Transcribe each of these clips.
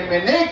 MNA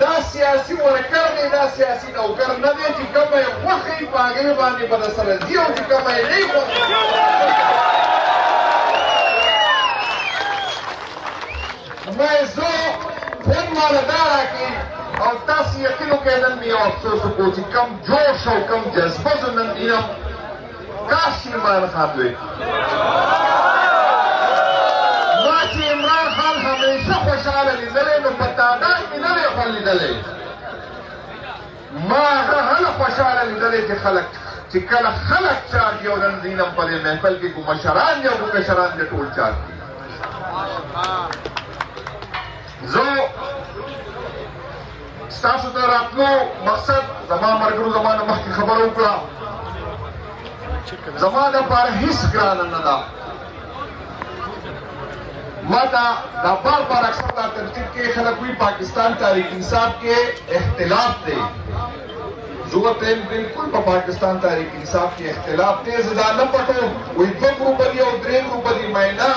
دا سیاسی worker دی دا سیاسی نوکر نه دی چې کومه خوښي په هغې باندې به درسره ځي او چې کومه یې نه خوښي زه فون ماله دا راکړي او تاسو یقین وکړئ نن مې یو افسوس وکړو چې کم جوش او کم جذبه زه نن وینم کاش عمران خان وی ما چې عمران خان همیشه خوشحاله لیدلی نو په تعداد کې نه دی خوند لیدلی ما هغه خوشحاله لیدلی چې خلک چې کله خلک چاږي او نن دینم په دې محفل کې کوم مشران دي او کوم کشران دي ټول چاږي زه ستاسو ته راتلو مقصد زما ملګرو زما نه مخکې خبره وکړه زما دپاره هېڅ ګرانه نه ده ما دا بار بار اکثر دا تنقید کې خلک وی پاکستان تحریک انصاف کې اختلاف دی ضرورت بالکل په پاکستان تحریک انصاف کې اختلاف دی زدا نه پټو وی دو ګروپ دی او درې ګروپ دی مینا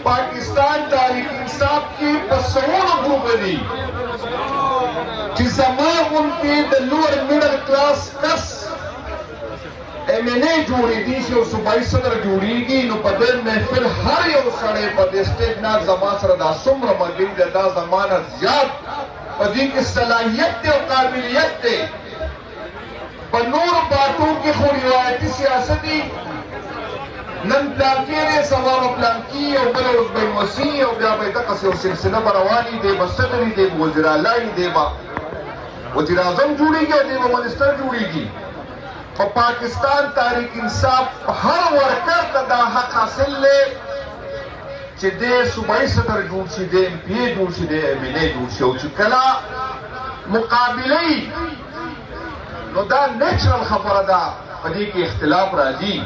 پاکستان تحریک انصاف کې په سوونو ګروپ دی چې زموږ کې د لوړ میډل کلاس کس MNA جوړېږي چې صوبایي صدر جوړېږي نو په دې محفل هر یو سړی په دې سټیج نه زما سره دا څومره ملګري دی دا زمانه زیات په دې کې صلاحیت دی او قابلیت دی په نورو پارټو کې خو روایتي سیاست دی نن پلان کې دی سبا به پلان کې او بل اوس به وسي او بیا به دغسې یو سلسله به رواني دی به صدري دی به وزیر اعلی دی به وزیر اعظم جوړېږي او دی به منسټر جوړېږي په پاکستان تحریک انصاف هر ورکر ته دا حق حاصل دی چې دی صوبایي صدر جوړ شي دی MPA جوړ شي دی MNA جوړ شي او چې کله مقابله یي نو دا نیچرل خبره ده په دې کې اختلاف راځي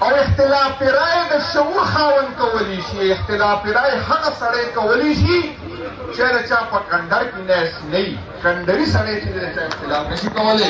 او اختلاف رائے د شعور خاوند کولی شي اختلاف رائے هغه سړی کولی شي چې د چا په کنډر کې نس نه وي کنډري سړی چې د چا اختلاف نشي کولی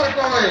ورکوي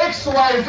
XYZ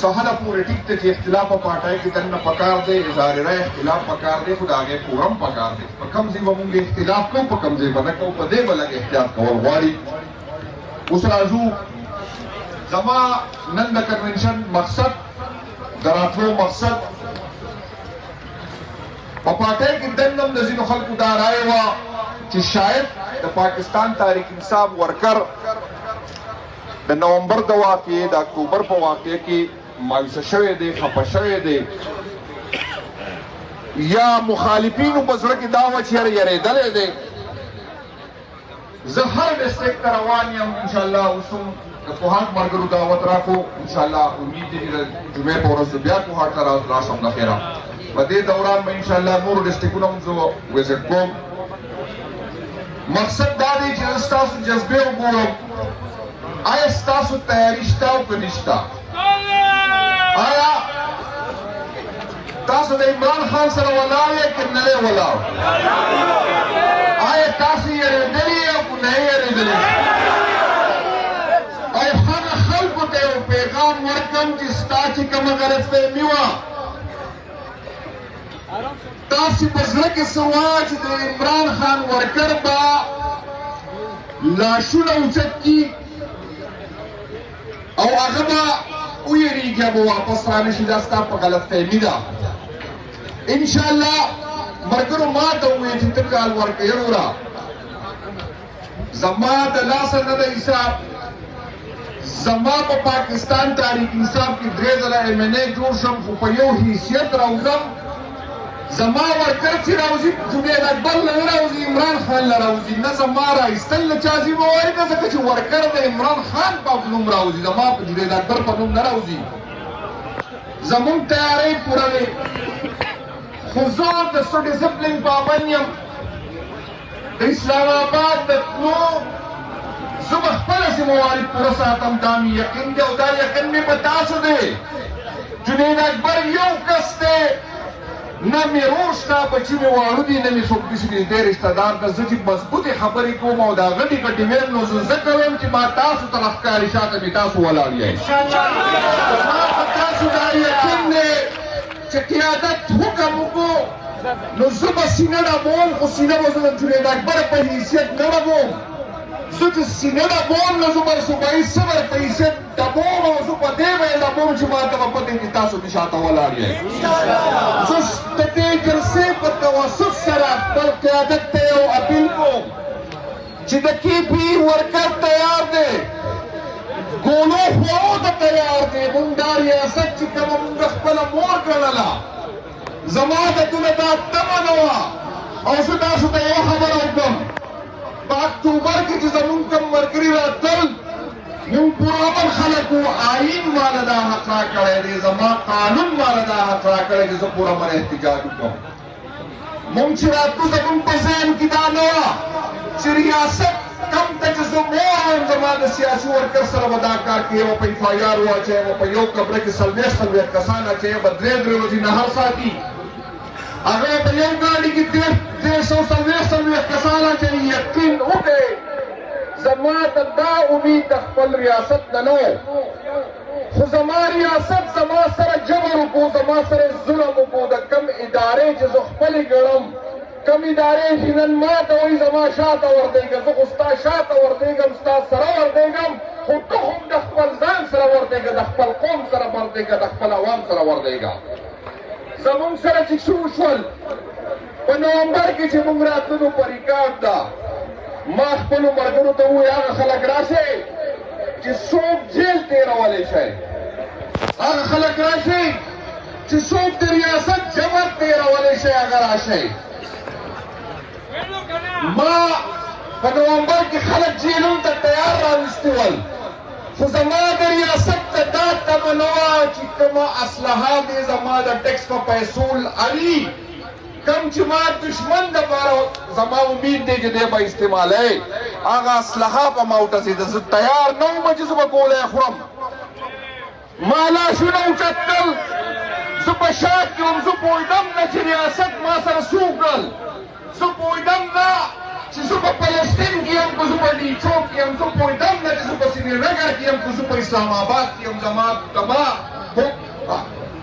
سهله پورې ټیک ته چې اختلاف په پاټای کې دنه پکار دی اظهار رائے اختلاف پکار دی خو د هغې فورم پکار دی په کوم ځای به مونږ اختلاف کوو په کوم ځای به نه کوو په دې به لږ احتیاط کول غواړي اوس راځو زما نن د کنونشن مقصد د راتلو مقصد په پاټای کې دنه هم د ځینو خلکو دا رایه وه چې شاید د پاکستان تحریک انصاف ورکر د نومبر د واقعې د اکتوبر په واقعې کې مایوسه شوی دی خفه شوی دی یا مخالفینو په زړه کې دا وه چې یاره یریدلی دی زه هر ډسټرکټ ته روان یم انشاءالله اوس هم د کوهاټ ملګرو دعوت راکړو انشاءالله امید دی چې د جمعې په ورځ بیا کوهاټ ته راشم د خیره په دې دوران به انشاءالله نورو ډسټرکټونه هم زه وزټ کوم مقصد دا دی چې زه ستاسو جذبې وګورم آیا ستاسو تیاری شته او که نشته آیا تاسو د عمران خان سره ولاړ یې که نه یې ولاړ آیا تاسو یېرېدلي او که نه یې یېرېدلي او هغه خلکو ته یو پیغام ورکړم چې ستا چې کومه غلطفهمي وه تاسو په زړه کې څه وایه چې د عمران خان ورکر به لاشونه اوچت کي او هغه به ویریږي به واپس رانشي دا ستا په غلطفهمي ده انشاءالله ملګرو ما ته وویل چې ته کال ورکوې وروره زما د لاسه نه ده حساب زما په پاکستان تحریک انصاف کې 3 ځله MNA جوړ شم خو په یو حیثیت راوځم زما ورکر چې راوځي جنید اکبر نه راوځي عمران خان نه راوځي نه زما راایستل له چا ځي به وایي نه ځکه چې ورکر د عمران خان په نوم راوځي زما په جنید اکبر په نوم نه راوځي زمونږ تیاری پوره دی خو زه د څه ډسپلین پابند یم د اسلام آباد د تلو زه به خپله ذمهواري پوره ساتم دا مې یقین دی او دا یقین مې په تاسو دی جنید اکبر یو کس دی نه مې رور شته بچي مې واړه دي نه مې څوک داسې نږدې رشته دار ده زه چې مضبوطې خبرې کوم او دا غټې غټې ویم نو زه ځکه ویم چې ما تاسو طرف ښکاري شاته مې تاسو ولاړ یئ زما په تاسو دا یقین دی چې قیادت حکم وکړو نو زه به سینه ډبوم خو سینه به زه د جنید اکبر په حیثیت نه ډبوم زه چې سینه ډبوم نو زه به صوبایي صبر په حیثیت ډبوم او زه په دې به یې ډبوم چې ما ته به پته وي چې تاسو مې شاته ولاړ یئ زه د دې جلسې په توسط سره خپل قیادت ته یو اپیل کوم چې د KP ورکر تیار دی ګولو خورو ته تیار دی مونږ دا ریاست چې کومه مونږ خپله مور ګڼله زما د دونه دا تمه نه وه او زه تاسو ته یوه خبره وکړم په اکتوبر کې چې زمونږ کوم ملګري راتلل مونږ پرامن خلک وو آیین ماله دا حق راکړی دی زما قانون ماله دا حق راکړی چې زه پرامن احتجاج وکړم مونږ چې راتلو زمونږ په ذهن کې دا نه وه چې ریاست کم ته چې زه مور وم زما د سیاسي ورکر سره به دا کار کوي به په FIR واچوي به په یو کمره کې 40 کسان اچوي به 3 ورځې نهر ساتي هغه په یو ګاډي کې 340 کسان اچوي یقین وکړئ زما ته دا امید د خپل ریاست نه نه خو زما ریاست زما سره جبر وکړو زما سره ظلم وکړو د کم ادارې چې زه خپلې ګڼم کم ادارې چې نن ما ته وایي زما شاته ورتېږه زه خو ستا شاته ورتېږم ستا سره ورتېږم خو ته هم د خپل ځان سره ورتېږه د خپل قوم سره ورتېږه د خپل عوام سره ورتېږه زمونږ سره چې څه وشول په نومبر کې چې مونږ راتلو په ریکارډ ده ما خپلو ملګرو ته ووایي هغه خلک راشئ چې څوک جیل تېرولی شئ هغه خلک راشئ چې څوک د ریاست جبر تېرولی شئ هغه راشئ ما په نومبر کې خلک جیلونو ته تیار راوستي ول خو زما د ریاست ته دا تمه نه وه چې کومه اسلحه دې زما د ټکس په پیسو علي کم چې ما دشمن دپاره زما امید دی چې دی به استعمالوي هغه اسلحه په ما وټسېده زه تیار نه وم چې زه به ګولی خورم ما لاشونه اوچتل زه په شاک کې وم زه پوهېدم نه چې ریاست ما سره څه وکړل زه پوهېدم نه چې زه په فلسطین کې یم که زه په ډیچوک کې یم زه پوهېدم نه چې زه په سرینګر کې یم که زه په اسلام آباد کې یم زما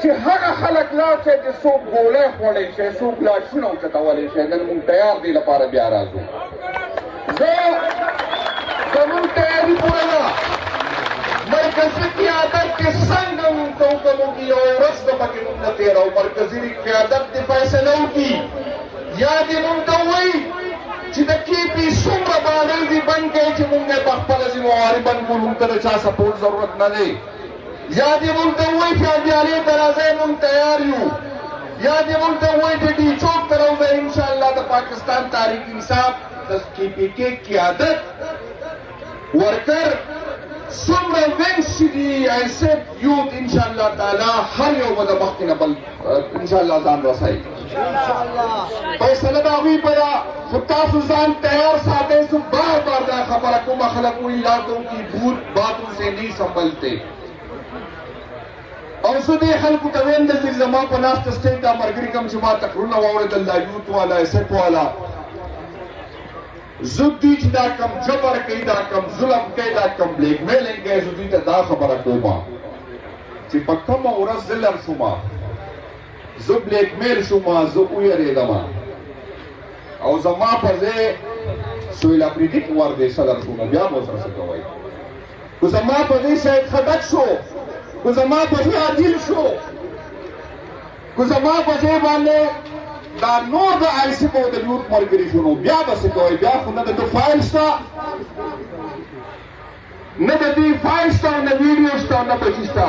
چې هغه خلک لا چې څوک ګولې خوړې شي څوک لا شنو چتولې شي نن مونږ تیار دي لپاره بیا راځو زمونږ تیاری پوره ده مرکزي قیادت کې څنګه مونږ ته وکړو چې یو ورځ به پکې مونږ نه تېروو مرکزي قیادت دې فیصله وکړي یا دې مونږ ته ووایي چې د KP څومره باندې دې بند کړي چې مونږ یې په خپله ذمهواري بند کړو مونږ ته د چا سپورټ ضرورت نه دی یا دې مونږ ته ووایي چې اډیالې ته راځئ مونږ تیار یو یا دې مونږ ته ووایي چې ډي چوک ته راوځئ انشاءالله د پاکستان تحریک انصاف د KPK قیادت ورکر څومره وینګز چې دي ایسه یوت انشاءالله تعالی هر یو به د مخکې نه بل انشاءالله ځان رسوي فیصله د هغوی په ده خو تاسو ځان تیار ساتئ زه بار بار دا خبره کومه خلک وایي یادوں کی بھوت باتوں سے نہیں سنبھلتے او زه دې خلکو ته ویم دلته زما په ناسته سټیج دا ملګري کوم چې ما تقریرونه واورېدل دا یوت والا ایسپ والا زه دوی چې دا کم جبر کوي دا کم ظلم کوي دا کم بلیک میلینګ کوي زه دوی ته دا خبره کوم چې په کومه ورځ زه لر شوم زه بلیک میل شوم زه ویرېدم او زما په ځای سهیل افریدي په ور دې صدر شوم بیا به ورسره څه کوئ خو زما په ځای سید خټک شو خو زما په ځای عادل شو خو زما په ځای باندې دا نور د آیسپ او د یوت ملګري شو نو بیا به څه کوئ بیا خو نه د ده فایل شته نه د دې فایل شته نه ویډیو شته نه بچی شته